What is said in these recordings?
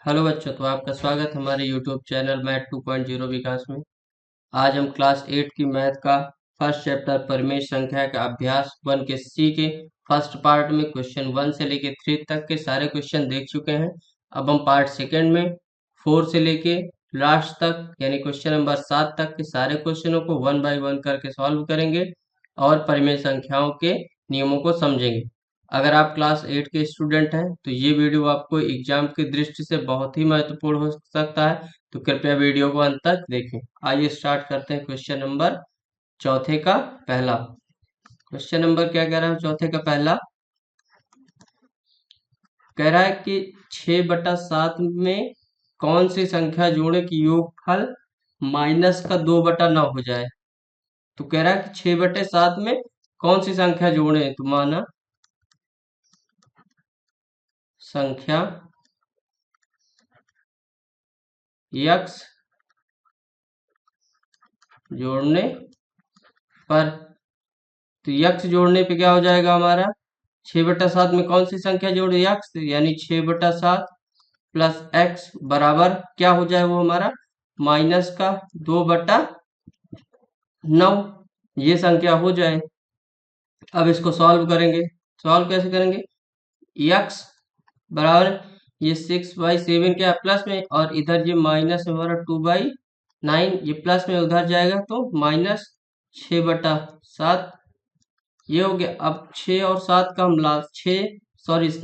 Hello बच्चों, तो आपका स्वागत है हमारे यूट्यूब चैनल मैथ 2.0 विकास में। आज हम क्लास 8 की मैथ का फर्स्ट चैप्टर परिमेय संख्या का अभ्यास 1 के सी के फर्स्ट पार्ट में क्वेश्चन 1 से लेके 3 तक के सारे क्वेश्चन देख चुके हैं। अब हम पार्ट सेकेंड में 4 से लेके लास्ट तक यानी क्वेश्चन नंबर 7 तक के सारे क्वेश्चनों को 1 बाय 1 करके सॉल्व करेंगे और परिमेय संख्याओं के नियमों को समझेंगे। अगर आप क्लास 8 के स्टूडेंट हैं तो ये वीडियो आपको एग्जाम की दृष्टि से बहुत ही महत्वपूर्ण हो सकता है, तो कृपया वीडियो को अंत तक देखें। आइए स्टार्ट करते हैं क्वेश्चन नंबर चौथे का पहला। क्वेश्चन नंबर क्या कह रहा है? चौथे का पहला कह रहा है कि 6/7 में कौन सी संख्या जोड़े कि योगफल माइनस का 2/9 हो जाए। तो कह रहा है कि 6/7 में कौन सी संख्या जोड़े, तो माना संख्या x जोड़ने पर, तो x जोड़ने पे क्या हो जाएगा हमारा? 6/7 में कौन सी संख्या जोड़े? x, यानी 6/7 प्लस x बराबर क्या हो जाए वो हमारा? माइनस का 2/9 ये संख्या हो जाए। अब इसको सॉल्व करेंगे। सॉल्व कैसे करेंगे? x बराबर ये 6/7 क्या है? प्लस में, और इधर ये माइनस में हमारा 2/9, ये प्लस में उधर जाएगा तो माइनस 6/7 ये हो गया। अब 6 और 7 का हम ला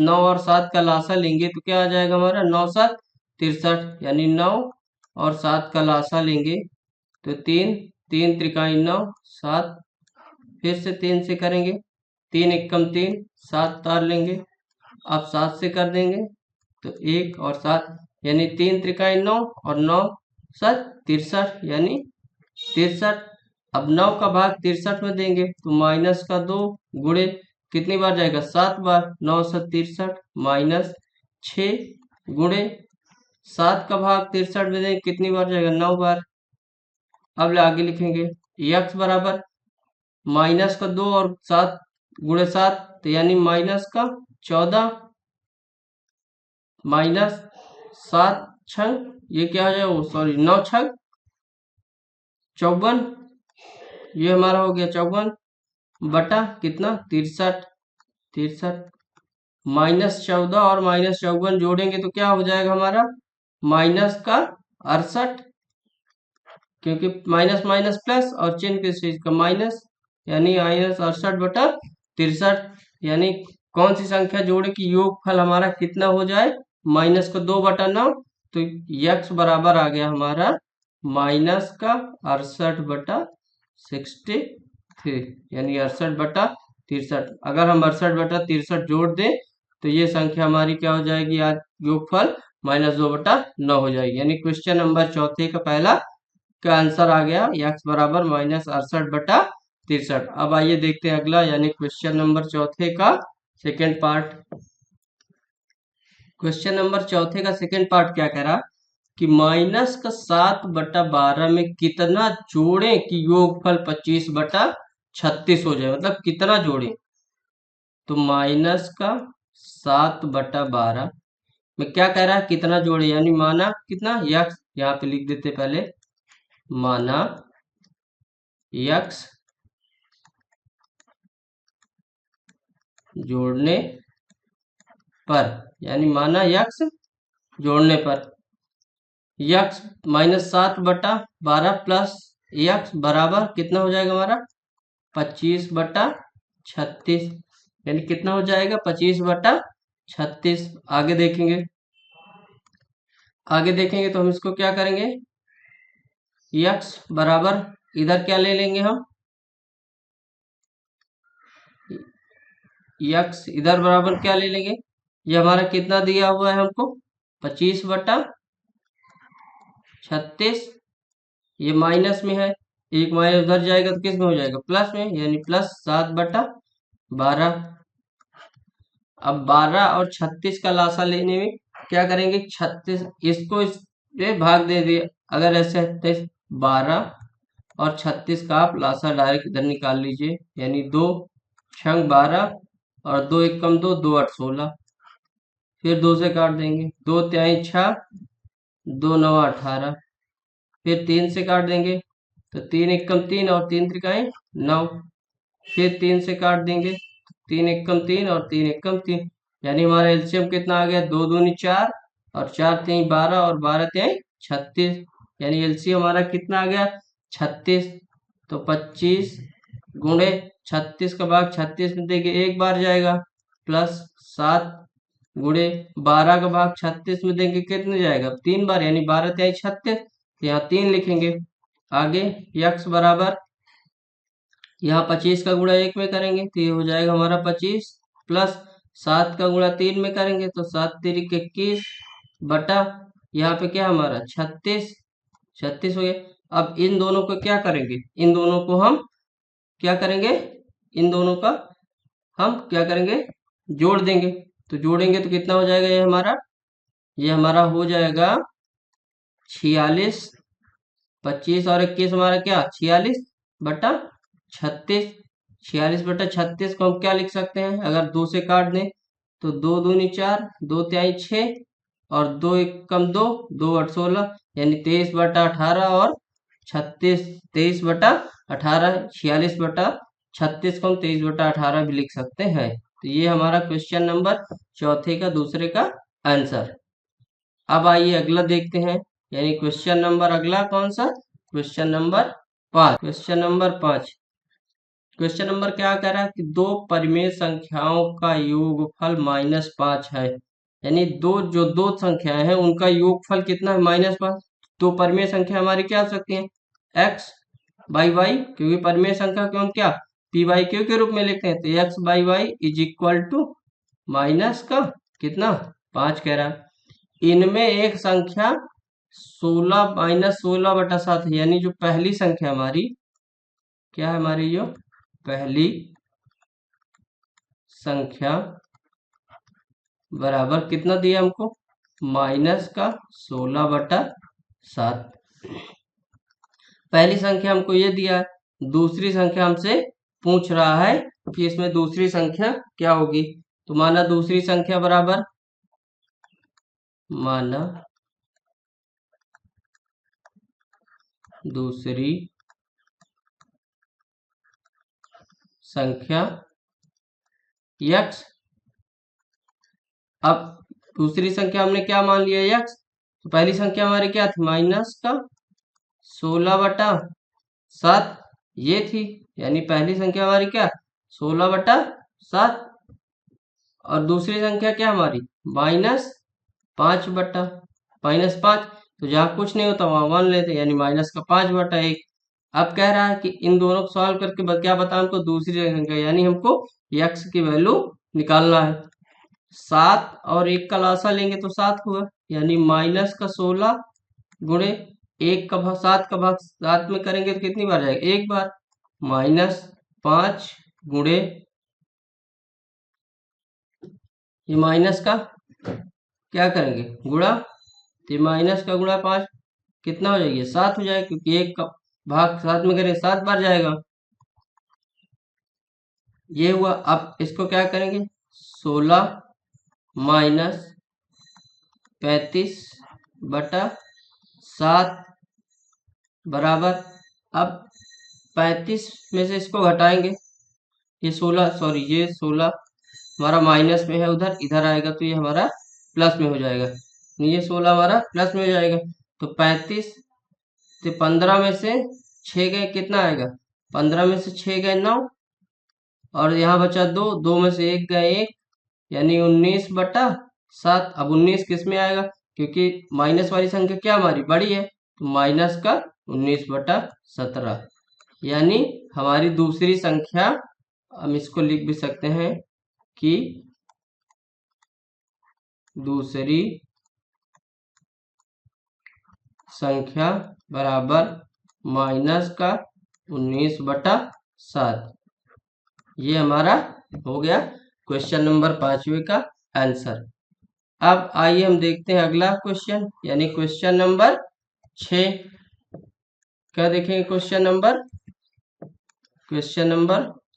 9 और 7 का लासा लेंगे तो क्या आ जाएगा हमारा? 9×7 63, यानी 9 और 7 का लासा लेंगे तो 3 3 त्रिकाई 9 7, फिर से 3 से करेंगे, 3 एकम 3 7 तार लेंगे, अब 7 से कर देंगे तो 1 और 7, यानी 3 त्रिकाई 9 और 9 7 63, यानी 63। अब 9 का भाग 63 में देंगे तो माइनस का 2 गुणे कितनी बार जाएगा? 7 बार। 9×7 63 माइनस 6 गुणे 7 का भाग 63 में देंगे कितनी बार जाएगा? 9 बार। अब आगे लिखेंगे x बराबर माइनस का 2 और 7 गुणे 7, तो यानी माइनस का 14 माइनस 7 छंग ये क्या हो जाएगा? सॉरी 9 छंग 54, ये हमारा हो गया 54 बटा कितना? 63 63 -14 और -54 जोड़ेंगे तो क्या हो जाएगा हमारा? माइनस का 68, क्योंकि माइनस माइनस प्लस और चिन्ह किस चीज का? माइनस, यानी -68/63, यानी कौन सी संख्या जोड़े कि योगफल हमारा कितना हो जाए? माइनस का 2/9, तो x बराबर आ गया हमारा माइनस का 68/63, यानी 68/63। अगर हम 68/63 जोड़ दें तो ये संख्या हमारी क्या हो जाएगी? आज योगफल -2/9 हो जाएगी। यानी क्वेश्चन नंबर चौथे का पहला का आंसर आ गया x बराबर -68/63। अब आइए देखते हैं अगला, यानी क्वेश्चन नंबर चौथे का सेकेंड पार्ट। क्वेश्चन नंबर चौथे का सेकेंड पार्ट क्या कह रहा कि माइनस का 7/12 में कितना जोड़ें कि योगफल 25/36 हो जाए, मतलब कितना जोड़ें? तो माइनस का 7/12 में क्या कह रहा है? कितना जोड़े, यानी माना कितना? x यहाँ पे लिख देते पहले, माना x जोड़ने पर, यानी माना x जोड़ने पर x -7/12 प्लस x बराबर कितना हो जाएगा हमारा? 25/36, यानी कितना हो जाएगा? 25/36। आगे देखेंगे, आगे देखेंगे तो हम इसको क्या करेंगे? x बराबर इधर क्या ले लेंगे हम? x इधर बराबर क्या ले लेंगे? ये हमारा कितना दिया हुआ है हमको? 25/36, ये माइनस में है, एक माइनस उधर जाएगा तो किस में हो जाएगा? प्लस में, यानी प्लस 7/12। अब 12 और 36 का लासा लेने में क्या करेंगे? 36 इसको इस पे भाग दे दिए, अगर ऐसे है तो 12 और 36 का आप लासा डायरेक्ट इधर निकाल लीजिए, यानी 2 छंग 12 और 2 एकम 2 2 8 16, फिर 2 से काट देंगे, 2 तिहाई 6, 2 नवा 18, फिर 3 से काट देंगे तो 3 एकम 3 और 3 त्रिकाएं 9, फिर 3 से काट देंगे, 3 एकम 3 और 3 एकम 3, यानी हमारा एलसीएम कितना आ गया, 2 दूनी 4 और 4 तिहाई 12 और 12 तिहाई 36, यानी एलसीएम हमारा कितना आ गया 36। तो 25 गुणे 36 का भाग 36 में देंगे एक बार जाएगा, प्लस 7 गुणे 12 का भाग 36 में देंगे कितने जाएगा 3 बार, यानी 12 तिहाई 36, यहाँ 3 लिखेंगे। आगे यक्स बराबर यहाँ 25 का गुणा 1 में करेंगे तो ये हो जाएगा हमारा 25, प्लस 7 का गुणा 3 में करेंगे तो 7 तिरिक 21 बटा यहाँ पे क्या हमारा 36, 36 हो गया। अब इन दोनों को क्या करेंगे, इन दोनों को हम क्या करेंगे, इन दोनों का हम क्या करेंगे जोड़ देंगे, तो जोड़ेंगे तो कितना हो जाएगा, ये हमारा हो जाएगा 46, 25 और 21 हमारा क्या 46 बटा 36, 46 बटा 36 को हम क्या लिख सकते हैं, अगर 2 से काट दें तो 2 दूनी 4, 2 तिहाई 6 और 2 एकम 2, 2 8 16, यानी 23 बटा 18 और 36, 23 बटा 18, 46 बटा 36 को हम 23 बटा 18 भी लिख सकते हैं। तो ये हमारा क्वेश्चन नंबर चौथे का दूसरे का आंसर। अब आइए अगला देखते हैं, यानी क्वेश्चन नंबर अगला कौन सा, question number 5। Question number 5, question number क्या कह रहा है कि दो परिमेय संख्याओं का योगफल -5 है, यानी जो दो संख्याएं हैं उनका योगफल कितना है -5। तो परिमेय संख्या हमारी क्या हो सकती है, x बाई वाई, क्योंकि परिमेय संख्या को हम क्या पी बाई क्यू के रूप में लिखते हैं, तो x by y is equal to minus का कितना 5 कह रहा है। इनमें एक संख्या 16 -16 बटा 7 है, यानी जो पहली संख्या हमारी क्या है, हमारी जो पहली संख्या बराबर कितना दिया हमको -16 बटा 7, पहली संख्या हमको ये दिया है। दूसरी संख्या हमसे पूछ रहा है कि इसमें दूसरी संख्या क्या होगी, तो माना दूसरी संख्या बराबर, माना दूसरी संख्या x, अब दूसरी संख्या हमने क्या मान लिया x, तो पहली संख्या हमारी क्या थी -16 बटा 7 ये थी, यानी पहली संख्या हमारी क्या 16 बटा 7, और दूसरी संख्या क्या हमारी -5 बटा -5, तो जहाँ कुछ नहीं होता वहां 1 लेते, यानी -5 बटा 1। अब कह रहा है कि इन दोनों को सॉल्व करके क्या बता हमको दूसरी संख्या, यानी हमको x की वैल्यू निकालना है। 7 और 1 का लासा लेंगे तो 7 हुआ, यानी -16 गुणे 1 का भाग 7 का भाग 7 में करेंगे तो कितनी बार जाएगा, एक बार, -5 गुणे ये माइनस का क्या करेंगे गुणा, तो माइनस का गुणा 5 कितना हो जाएगी 7 हो जाएगा, क्योंकि 1 का भाग 7 में करें 7 बार जाएगा, ये हुआ। अब इसको क्या करेंगे 16 माइनस 35 बटा 7 बराबर, अब 35 में से इसको घटाएंगे, ये 16 सॉरी ये 16 हमारा माइनस में है, उधर इधर आएगा तो ये हमारा प्लस में हो जाएगा, ये 16 हमारा प्लस में हो जाएगा। तो 35 तो 15 में से 6 गए कितना आएगा, 15 में से 6 गए 9, और यहाँ बचा 2, 2 में से 1 गए 1, यानी 19 बटा 7। अब 19 किस में आएगा, क्योंकि माइनस वाली संख्या क्या हमारी बड़ी है, तो माइनस का 19 बटा 17, यानी हमारी दूसरी संख्या, हम इसको लिख भी सकते हैं कि दूसरी संख्या बराबर माइनस का 19 बटा 7, ये हमारा हो गया क्वेश्चन नंबर 5वें का आंसर। अब आइए हम देखते हैं अगला क्वेश्चन, यानी क्वेश्चन नंबर 6। क्या देखेंगे क्वेश्चन नंबर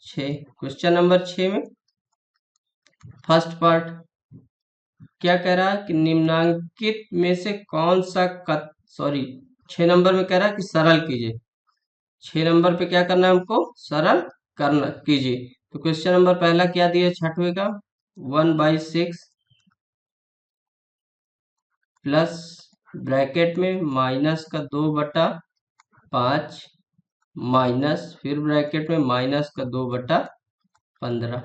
6, क्वेश्चन नंबर 6 में फर्स्ट पार्ट, क्या कह रहा है कि निम्नांकित में से कौन सा 6 नंबर में कह रहा है कि सरल कीजिए। 6 नंबर पे क्या करना है हमको, सरल करना कीजिए। तो क्वेश्चन नंबर पहला क्या दिया छठवें का, 1/6 प्लस ब्रैकेट में माइनस का 2/5 माइनस फिर ब्रैकेट में माइनस का 2/15।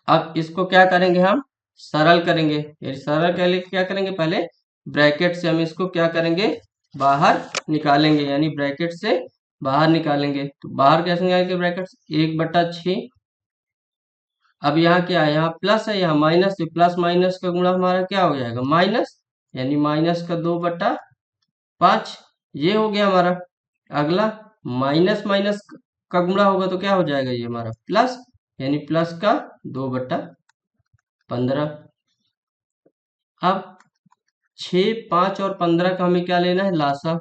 अब इसको क्या करेंगे, हम सरल करेंगे। यानी सरल के लिए क्या करेंगे, पहले ब्रैकेट से हम इसको क्या करेंगे, बाहर निकालेंगे। यानी ब्रैकेट से बाहर निकालेंगे। तो बाहर कैसे निकालेंगे, ब्रैकेट से 1/6। अब यहाँ क्या है, यहाँ प्लस है, यहाँ माइनस है। प्लस माइनस का गुणा हमारा क्या हो जाएगा, माइनस। यानी माइनस का 2/5 ये हो गया हमारा। अगला माइनस माइनस का गुणा होगा तो क्या हो जाएगा, ये हमारा प्लस। यानी प्लस का 2/15। अब 6, 5 और 15 का हमें क्या लेना है, लासा।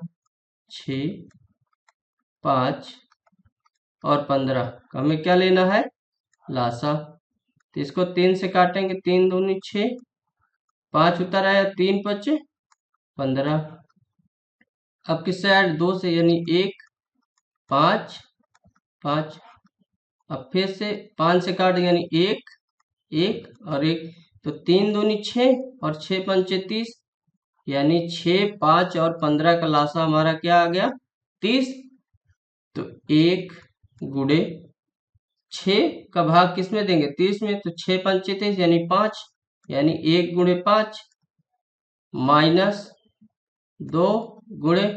6, 5 और 15 का हमें क्या लेना है, लासा। तो इसको 3 से काटेंगे, 3 दूनी 6, 5 उतर आया, 3 5 15। अब किससे ऐड, 2 से, यानी 1 5 5। अब फिर से 5 से काट, यानी 1 1 और 1। तो 3 दूनी 6 और 6 पंचे 30। यानी 6, 5 और 15 का लासा हमारा क्या आ गया, 30। तो 1 गुणे 6 का भाग किस में देंगे, 30 में। तो 6 पंचे 30 यानी 5। यानी 1 गुणे 5 माइनस 2 गुणे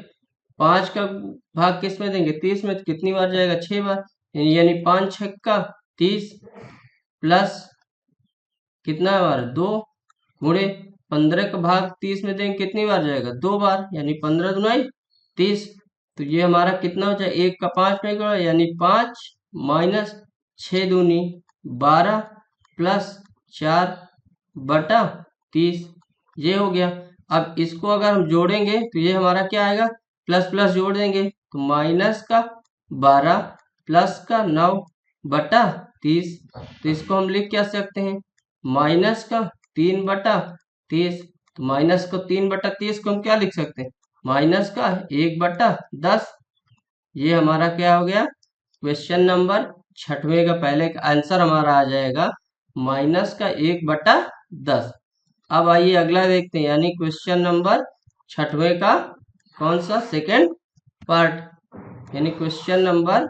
5 का भाग किस में देंगे, 30 में। तो कितनी बार जाएगा, 6 बार। यानी 5 छक्का 30 प्लस कितना बार, 2 गुणे 15 का भाग 30 में देंगे, कितनी बार जाएगा, 2 बार। यानी 15 दुनाई 30। तो ये हमारा कितना हो जाए, 1 का 5 में गुणा, यानी 5 माइनस 6 दूनी 12 प्लस 4/30 ये हो गया। अब इसको अगर हम जोड़ेंगे तो ये हमारा क्या आएगा, प्लस प्लस जोड़ देंगे तो माइनस का 12 प्लस का 9/30। तो इसको हम लिख क्या सकते हैं, माइनस का 3/30। तो माइनस को 3/30 को हम क्या लिख सकते हैं, माइनस का 1/10। ये हमारा क्या हो गया, क्वेश्चन नंबर छठवें का पहले का आंसर हमारा आ जाएगा माइनस का 1/10। अब आइए अगला देखते हैं, यानी क्वेश्चन नंबर छठवें का कौन सा, सेकेंड पार्ट। यानी क्वेश्चन नंबर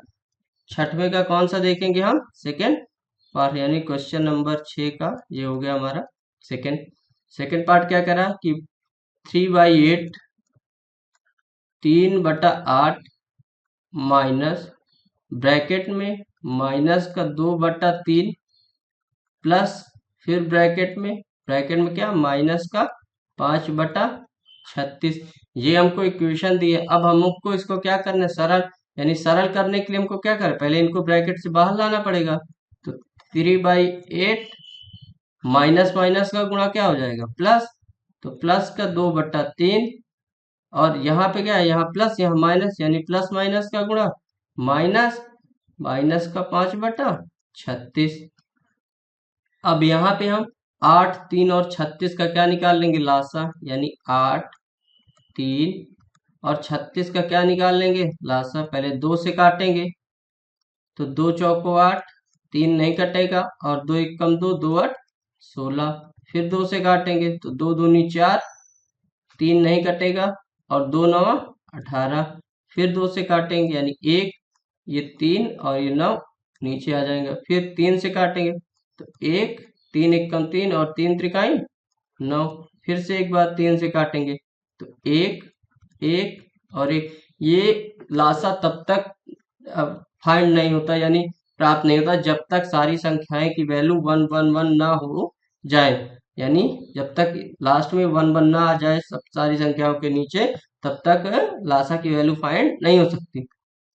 छठवें का कौन सा देखेंगे हम, सेकेंड पार्ट। यानी क्वेश्चन नंबर 6 का ये हो गया हमारा सेकेंड पार्ट। क्या करा कि 3/8 3/8 माइनस ब्रैकेट में माइनस का 2/3 प्लस फिर ब्रैकेट में क्या, माइनस का 5/36। ये हमको इक्वेशन दी है। अब हमको इसको क्या करना है, सरल। यानी सरल करने के लिए हमको क्या करें, पहले इनको ब्रैकेट से बाहर लाना पड़ेगा। तो 3/8 माइनस माइनस का गुणा क्या हो जाएगा, प्लस। तो प्लस का 2/3 और यहाँ पे क्या है, यहाँ प्लस यहाँ माइनस, यानी प्लस माइनस का गुणा माइनस माइनस का 5/36। अब यहाँ पे हम 8, 3 और 36 का क्या निकाल लेंगे, लासा। यानी 8, 3 और 36 का क्या निकाल लेंगे, लासा। पहले 2 से काटेंगे तो 2 चौको 8, 3 नहीं कटेगा और 2 1 कम 2, 2 8 16। फिर 2 से काटेंगे तो 2 दूनी 4, 3 नहीं कटेगा और 2 9 18। फिर 2 से काटेंगे यानी 1, ये 3 और ये 9 नीचे आ जाएंगे। फिर 3 से काटेंगे तो 1, 3 1 कम 3 और 3 त्रिकाई 9। फिर से एक बार 3 से काटेंगे तो 1 1 और 1। ये लासा तब तक फाइंड नहीं होता, यानी प्राप्त नहीं होता, जब तक सारी संख्याएं की वैल्यू 1 1 1 ना हो जाए। यानी जब तक लास्ट में 1 1 ना आ जाए सब सारी संख्याओं के नीचे, तब तक लासा की वैल्यू फाइंड नहीं हो सकती।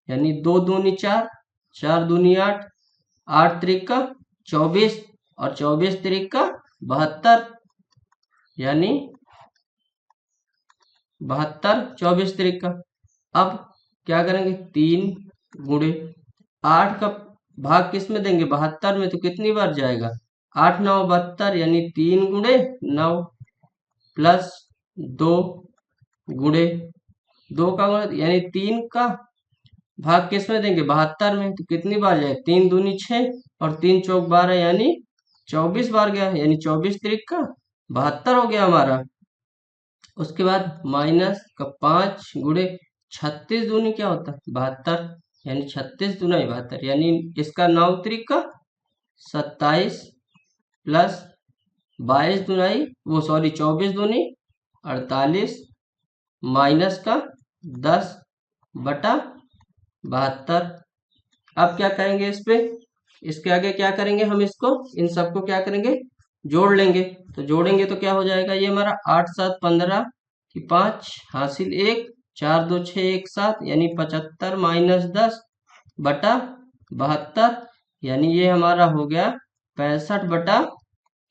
यानी 2 दूनी 4, 4 दूनी 8, 8 त्रिक का 24 और 24 त्रिक का 72। यानी 72 24 त्रिक का। अब क्या करेंगे, 3 गुणे 8 का भाग किस में देंगे, 72 में। तो कितनी बार जाएगा, 8 9 72 यानी 3 गुणे 9 प्लस 2 गुणे 2 का गुणा यानी 3 का भाग किस में देंगे 72 में, तो कितनी बार जाए 3 दूनी 6 और 3 चौक 12 यानी 24 बार गया, यानी 24 त्रिक का 72 हो गया हमारा। उसके बाद माइनस का 5 गुणे 36 दूनी क्या होता है 72 यानी 36 दूना 72 यानी इसका 9 त्रिक का 27 प्लस 22 दुनाई वो सॉरी 24 दूनी 48 माइनस का 10 बटा 72। अब क्या करेंगे इस पे, इसके आगे क्या करेंगे हम इसको इन सबको क्या करेंगे जोड़ लेंगे। तो जोड़ेंगे तो क्या हो जाएगा ये हमारा 8 7 15 की 5 हासिल 1 4 2 6 1 7 यानी 75 माइनस 10 बटा 72 यानी ये हमारा हो गया 65 बटा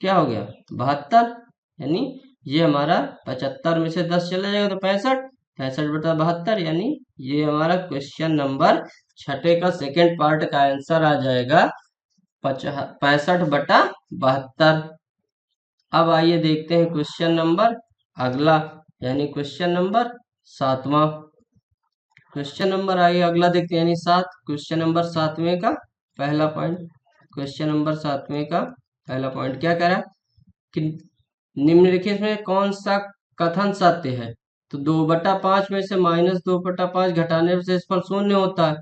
क्या हो गया 72 यानी ये हमारा 75 में से 10 चला जाएगा तो 65 65 बटा 72 यानी ये हमारा क्वेश्चन नंबर छठे का सेकेंड पार्ट का आंसर आ जाएगा 65 बटा 72। अब आइए देखते हैं क्वेश्चन नंबर अगला यानी क्वेश्चन नंबर 7वां। क्वेश्चन नंबर आइए अगला देखते हैं यानी 7 क्वेश्चन नंबर 7वें का पहला पॉइंट। क्वेश्चन नंबर 7वें का पहला पॉइंट क्या कह रहा है कि निम्नलिखित में कौन सा कथन सत्य है। तो 2/5 में से -2/5 घटाने से क्षेत्रफल शून्य होता है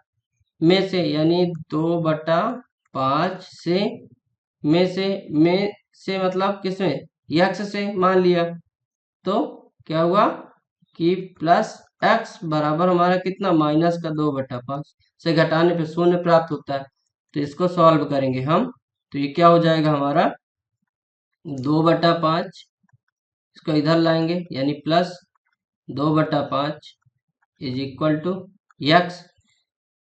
में से यानी 2/5 से में से मतलब किसमें यक्स से मान लिया तो क्या हुआ कि प्लस एक्स बराबर हमारा कितना माइनस का 2/5 से घटाने पे शून्य प्राप्त होता है। तो इसको सॉल्व करेंगे हम तो ये क्या हो जाएगा हमारा 2/5 इसको इधर लाएंगे यानी plus 2/5 is equal to x.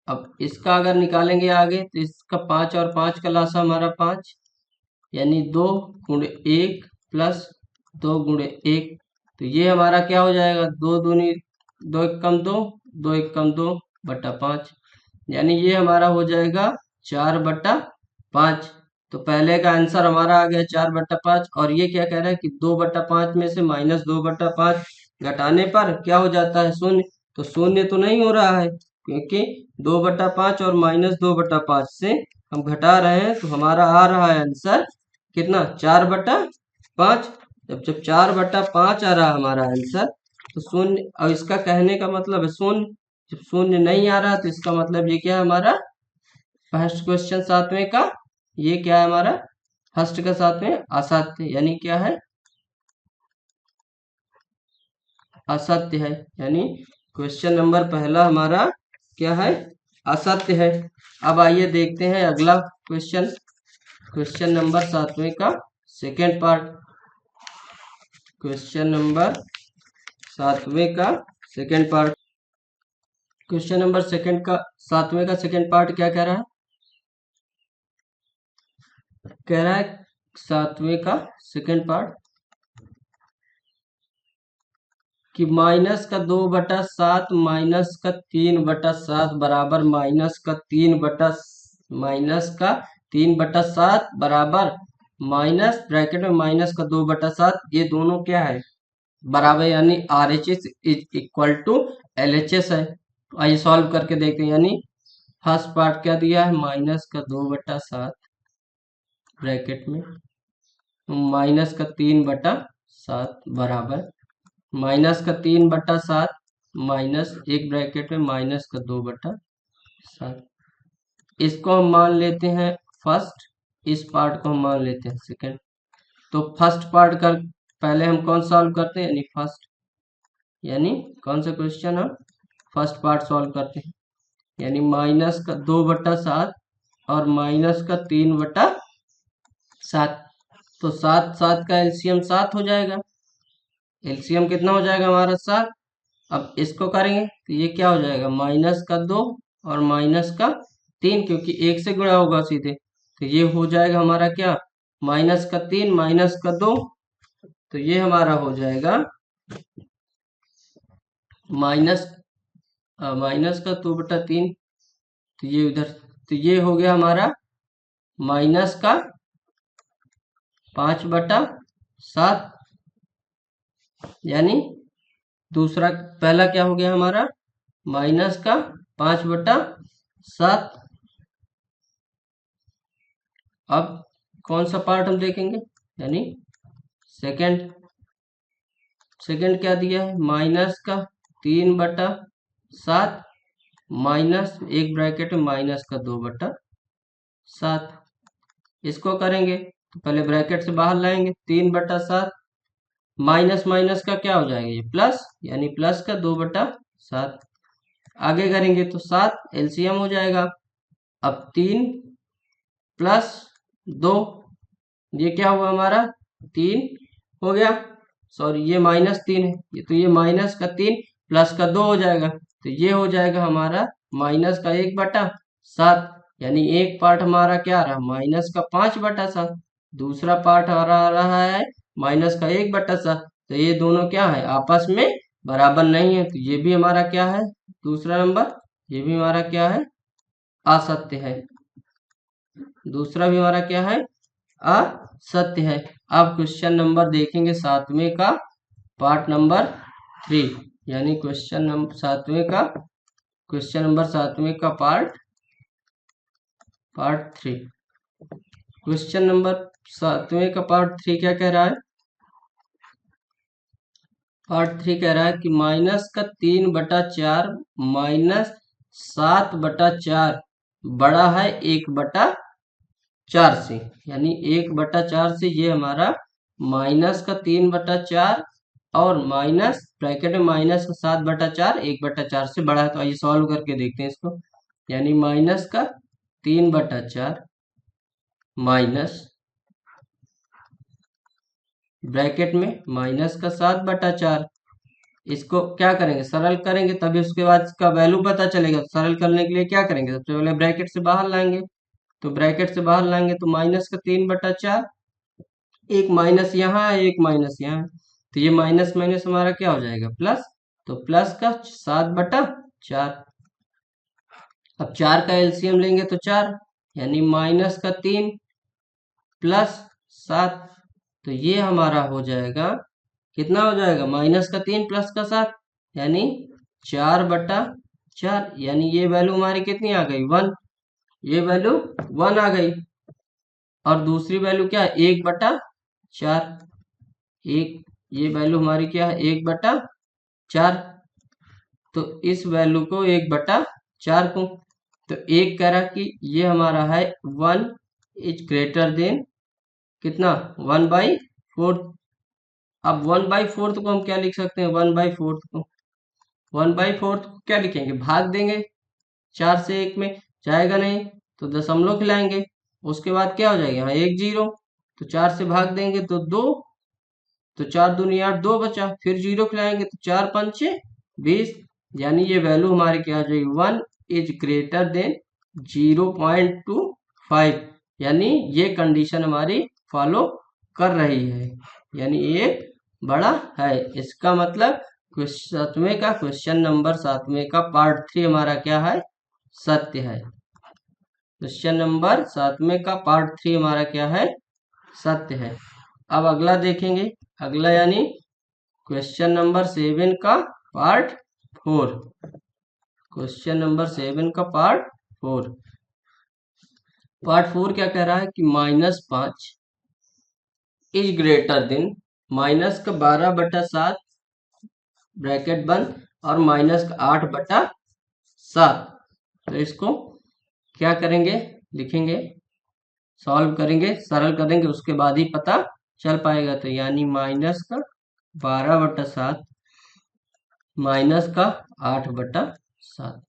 अब इसका अगर निकालेंगे आगे तो इसका 5 और 5 का लासा हमारा 5 यानी 2 गुणे 1 प्लस 2 गुणे 1 तो ये हमारा क्या हो जाएगा 2 दूनी 2 एक कम 2 2 एक कम 2/5 यानी ये हमारा हो जाएगा 4/5। तो पहले का आंसर हमारा आ गया 4/5 और ये क्या कह रहा है कि 2/5 में से -2/5 घटाने पर क्या हो जाता है शून्य। तो शून्य तो नहीं हो रहा है क्योंकि 2/5 और -2/5 से हम घटा रहे हैं तो हमारा आ रहा है आंसर कितना 4/5। जब 4/5 आ रहा है हमारा आंसर तो शून्य और इसका कहने का मतलब है शून्य। जब शून्य नहीं आ रहा तो इसका मतलब ये क्या है हमारा फर्स्ट क्वेश्चन 7वें का ये क्या है हमारा फर्स्ट का 7वें असत्य यानी क्या है असत्य है यानी क्वेश्चन नंबर पहला हमारा क्या है असत्य है। अब आइए देखते हैं अगला क्वेश्चन क्वेश्चन नंबर 7वें का सेकेंड पार्ट। क्वेश्चन नंबर 7वें का सेकेंड पार्ट क्वेश्चन नंबर 7वें का सेकेंड पार्ट क्या कह रहा है कह रहा है 7वें का सेकेंड पार्ट कि माइनस का 2/7 माइनस का 3/7 बराबर माइनस का 3/7 बराबर माइनस ब्रैकेट में माइनस का 2/7 ये दोनों क्या है बराबर यानी RHS is equal to LHS है। तो आइए सॉल्व करके देखते हैं यानी फर्स्ट पार्ट क्या दिया है माइनस का 2/7 ब्रैकेट में माइनस का 3/7 बराबर माइनस का 3/7 माइनस एक ब्रैकेट में माइनस का 2/7 इसको हम मान लेते हैं फर्स्ट इस पार्ट को हम मान लेते हैं सेकंड। तो फर्स्ट पार्ट का पहले हम कौन सॉल्व करते हैं यानी फर्स्ट यानी कौन सा क्वेश्चन हम फर्स्ट पार्ट सॉल्व करते हैं यानी माइनस का 2/7 और माइनस का 3/7 तो 7 7 का एलसीएम 7 हो जाएगा। एलसीएम कितना हो जाएगा हमारा 7। अब इसको करेंगे तो ये क्या हो जाएगा माइनस का 2 और माइनस का 3 क्योंकि 1 से गुणा होगा सीधे तो ये हो जाएगा हमारा क्या माइनस का 3 माइनस का 2 तो ये हमारा हो जाएगा माइनस माइनस का 2/3 तो ये उधर तो ये हो गया हमारा माइनस का 5/7, यानी दूसरा पहला क्या हो गया हमारा माइनस का 5/7। अब कौन सा पार्ट हम देखेंगे, यानी सेकंड। सेकंड क्या दिया है, माइनस का 3/7 माइनस एक ब्रैकेट में माइनस का 2/7। इसको करेंगे तो पहले ब्रैकेट से बाहर लाएंगे, 3/7 माइनस माइनस का क्या हो जाएगा ये प्लस, यानी प्लस का 2/7। आगे करेंगे तो 7 एलसीएम हो जाएगा। अब 3 प्लस 2, ये क्या हुआ हमारा 3 हो गया, सॉरी ये -3 है, ये तो ये माइनस का 3 प्लस का 2 हो जाएगा, तो ये हो जाएगा हमारा माइनस का 1/7, यानी एक पार्ट हमारा क्या रहा माइनस का 5/7, दूसरा पार्ट हमारा आ रहा है माइनस का 1/7। तो ये दोनों क्या है आपस में बराबर नहीं है, तो ये भी हमारा क्या है दूसरा नंबर, ये भी हमारा क्या है असत्य है। दूसरा भी हमारा क्या है असत्य है। अब क्वेश्चन नंबर देखेंगे 7वें का पार्ट नंबर 3, यानी क्वेश्चन नंबर 7वें का पार्ट 3। क्वेश्चन नंबर 7वें का पार्ट 3 क्या कह रहा है, पार्ट 3 कह रहा है कि माइनस का 3/4 माइनस 7/4 बड़ा है 1/4 से, यानी 1/4 से ये हमारा माइनस का 3/4 और माइनस ब्रैकेट में माइनस का 7/4 1/4 से बड़ा है। तो आइए सॉल्व करके देखते हैं इसको, यानी माइनस का 3/4 माइनस ब्रैकेट में माइनस का 7/4, इसको क्या करेंगे सरल करेंगे, तभी उसके बाद इसका वैल्यू पता चलेगा। तो सरल करने के लिए क्या करेंगे, सबसे पहले ब्रैकेट से बाहर लाएंगे, तो ब्रैकेट से बाहर लाएंगे तो माइनस का 3/4, एक माइनस यहाँ है एक माइनस यहाँ है, तो ये माइनस माइनस हमारा क्या हो जाएगा प्लस, तो प्लस का 7/4। अब 4 का एलसीएम लेंगे तो 4, यानी माइनस का 3 प्लस 7, तो ये हमारा हो जाएगा कितना हो जाएगा माइनस का 3 प्लस का 7, यानी 4/4, यानी ये वैल्यू हमारी कितनी आ गई 1, ये वैल्यू 1 आ गई। और दूसरी वैल्यू क्या है 1/4, एक ये वैल्यू हमारी क्या है 1/4, तो इस वैल्यू को 1/4 को, तो एक कह रहा कि ये हमारा है 1 इज ग्रेटर देन कितना 1/4। अब 1/4 को हम क्या लिख सकते हैं, 1/4 को 1/4 को क्या लिखेंगे भाग देंगे, 4 से 1 में जाएगा नहीं तो दशमलव खिलाएंगे, उसके बाद क्या हो जाएगा यहाँ 1 0, तो 4 से भाग देंगे तो 2, तो 4 दूनी 8 2 बचा, फिर 0 खिलाएंगे तो 4 5 20, यानी ये वैल्यू हमारी क्या हो जाएगी 1 इज ग्रेटर देन 0.25, यानी ये कंडीशन हमारी फॉलो कर रही है, यानी ये बड़ा है। इसका मतलब क्वेश्चन नंबर 7वें का पार्ट 3 हमारा क्या है सत्य है। क्वेश्चन नंबर 7वें का पार्ट 3 हमारा क्या है सत्य है। अब अगला देखेंगे, अगला यानी क्वेश्चन नंबर 7 का पार्ट 4। क्वेश्चन नंबर 7 का पार्ट 4, पार्ट 4 क्या कह रहा है कि -5 इज ग्रेटर देन माइनस का 12/7 ब्रैकेट बंद और माइनस का 8/7। तो इसको क्या करेंगे लिखेंगे, सॉल्व करेंगे, सरल करेंगे, उसके बाद ही पता चल पाएगा। तो यानी माइनस का 12/7 माइनस का 8/7,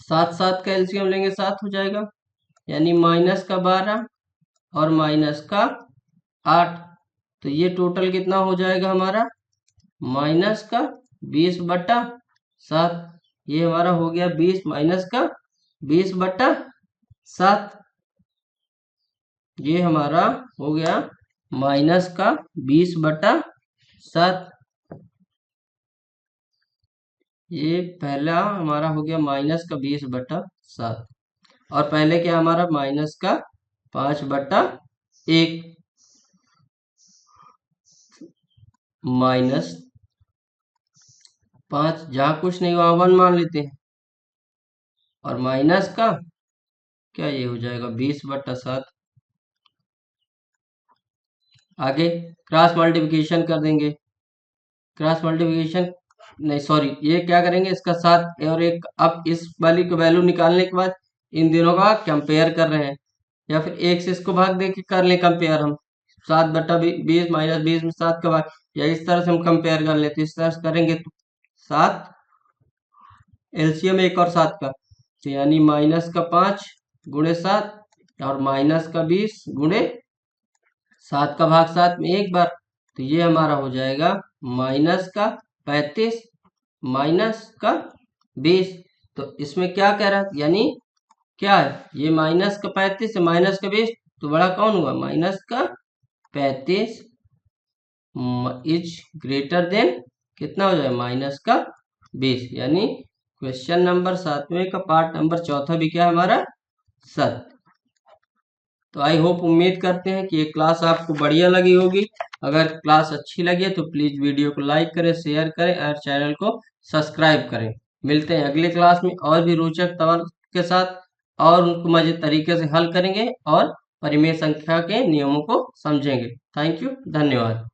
7 का एलसीएम लेंगे 7 हो जाएगा, यानी माइनस का 12 और माइनस का 8, तो ये टोटल कितना हो जाएगा हमारा माइनस का 20/7, ये हमारा हो गया 20 माइनस का 20/7, ये हमारा हो गया माइनस का 20/7। ये पहला हमारा हो गया माइनस का 20/7, और पहले क्या हमारा माइनस का 5/1, -5, जहाँ कुछ नहीं वहाँ 1 मान लेते हैं, और माइनस का क्या ये हो जाएगा 20/7। आगे क्रॉस मल्टीप्लिकेशन कर देंगे, क्रॉस मल्टीप्लिकेशन नहीं सॉरी, ये क्या करेंगे, इसका 7 और एक, अब इस वाली को वैल्यू निकालने के बाद इन दोनों का कंपेयर कर रहे हैं, या फिर एक से इसको भाग दे के कर लें कंपेयर हम, 7/20 -20 में 7 का भाग, या इस तरह से हम कंपेयर कर लेते, इस तरह से करेंगे तो 7 एलसीएम 1 और 7 का, तो यानी -5 गुणे 7 और -20 गुणे 7 का भाग 7 में एक बार, तो ये हमारा हो जाएगा -35 -20। तो इसमें क्या कह रहा है, यानी क्या है, ये -35 से -20, तो बड़ा कौन हुआ, -35 इज ग्रेटर देन कितना हो जाए, -20, यानी क्वेश्चन नंबर 7वें का पार्ट नंबर 4 भी क्या है हमारा, सत्य। तो आई होप, उम्मीद करते हैं कि ये क्लास आपको बढ़िया लगी होगी। अगर क्लास अच्छी लगी है तो प्लीज वीडियो को लाइक करें, शेयर करें और चैनल को सब्सक्राइब करें। मिलते हैं अगले क्लास में और भी रोचक सवाल के साथ, और उनको मजे तरीके से हल करेंगे और परिमेय संख्या के नियमों को समझेंगे। थैंक यू, धन्यवाद।